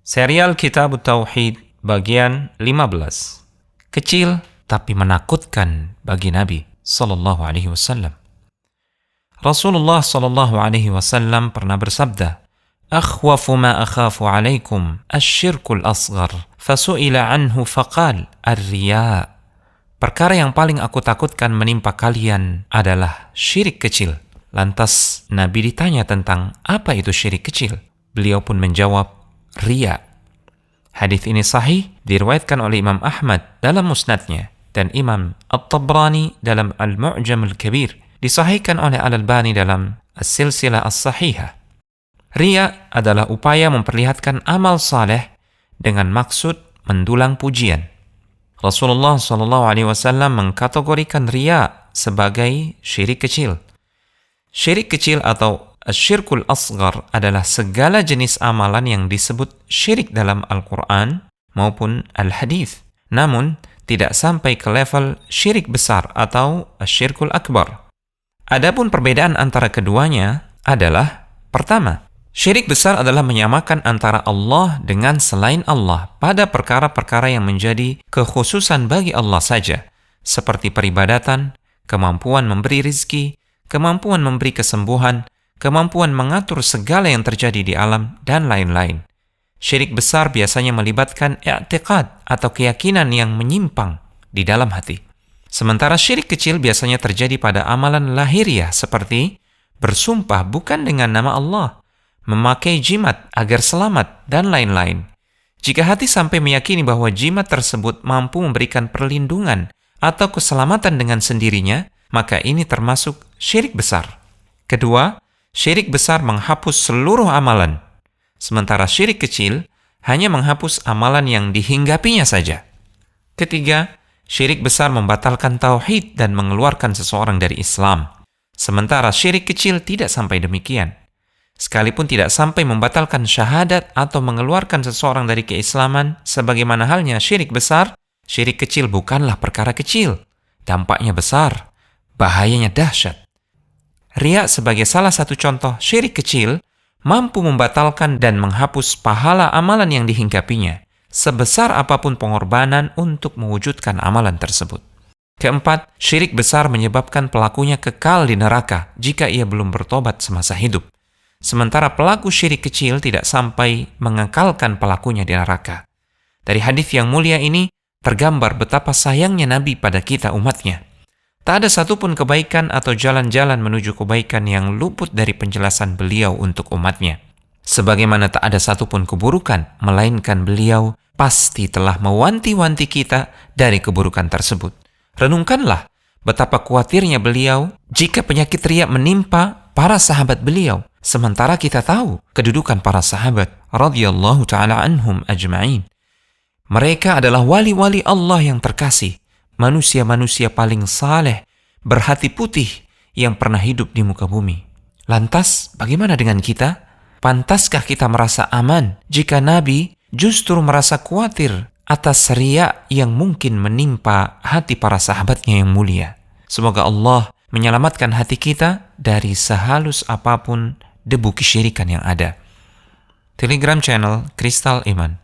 Serial Kitab Tauhid bagian 15. Kecil tapi menakutkan bagi Nabi sallallahu alaihi wasallam. Rasulullah sallallahu alaihi wasallam pernah bersabda, "Akhwafu ma akhafu alaikum asy-syirkul asghar." Fasu'ila anhu faqal ar-riya. Perkara yang paling aku takutkan menimpa kalian adalah syirik kecil. Lantas Nabi ditanya tentang apa itu syirik kecil. Beliau pun menjawab, riya. Hadis ini sahih diriwayatkan oleh Imam Ahmad dalam musnadnya dan Imam At-Tabrani dalam Al-Mu'jam Al-Kabir, disahihkan oleh Al-Albani dalam As-Silsilah As-Sahihah. Riya adalah upaya memperlihatkan amal saleh dengan maksud mendulang pujian. Rasulullah SAW mengkategorikan riya sebagai syirik kecil. Syirik kecil atau asyirkul asghar adalah segala jenis amalan yang disebut syirik dalam Al-Quran maupun Al-Hadith, namun tidak sampai ke level syirik besar atau asyirkul akbar. Adapun perbedaan antara keduanya adalah, pertama, syirik besar adalah menyamakan antara Allah dengan selain Allah pada perkara-perkara yang menjadi kekhususan bagi Allah saja, seperti peribadatan, kemampuan memberi rizki, kemampuan memberi kesembuhan, kemampuan mengatur segala yang terjadi di alam, dan lain-lain. Syirik besar biasanya melibatkan i'tiqad atau keyakinan yang menyimpang di dalam hati. Sementara syirik kecil biasanya terjadi pada amalan lahiriah seperti bersumpah bukan dengan nama Allah, memakai jimat agar selamat, dan lain-lain. Jika hati sampai meyakini bahwa jimat tersebut mampu memberikan perlindungan atau keselamatan dengan sendirinya, maka ini termasuk syirik besar. Kedua, syirik besar menghapus seluruh amalan, sementara syirik kecil hanya menghapus amalan yang dihinggapinya saja. Ketiga, syirik besar membatalkan tauhid dan mengeluarkan seseorang dari Islam, sementara syirik kecil tidak sampai demikian. Sekalipun tidak sampai membatalkan syahadat atau mengeluarkan seseorang dari keislaman, sebagaimana halnya syirik besar, syirik kecil bukanlah perkara kecil. Dampaknya besar, bahayanya dahsyat. Riya sebagai salah satu contoh syirik kecil mampu membatalkan dan menghapus pahala amalan yang dihinggapinya, sebesar apapun pengorbanan untuk mewujudkan amalan tersebut. Keempat, syirik besar menyebabkan pelakunya kekal di neraka jika ia belum bertobat semasa hidup. Sementara pelaku syirik kecil tidak sampai mengekalkan pelakunya di neraka. Dari hadis yang mulia ini tergambar betapa sayangnya Nabi pada kita umatnya. Tak ada satupun kebaikan atau jalan-jalan menuju kebaikan yang luput dari penjelasan beliau untuk umatnya. Sebagaimana tak ada satupun keburukan, melainkan beliau pasti telah mewanti-wanti kita dari keburukan tersebut. Renungkanlah betapa khawatirnya beliau jika penyakit riya menimpa para sahabat beliau, sementara kita tahu kedudukan para sahabat radhiyallahu ta'ala anhum ajma'in. Mereka adalah wali-wali Allah yang terkasih, manusia-manusia paling saleh, berhati putih yang pernah hidup di muka bumi. Lantas, bagaimana dengan kita? Pantaskah kita merasa aman jika Nabi justru merasa khawatir atas riya yang mungkin menimpa hati para sahabatnya yang mulia? Semoga Allah menyelamatkan hati kita dari sehalus apapun debu kesyirikan yang ada. Telegram channel Kristal Iman.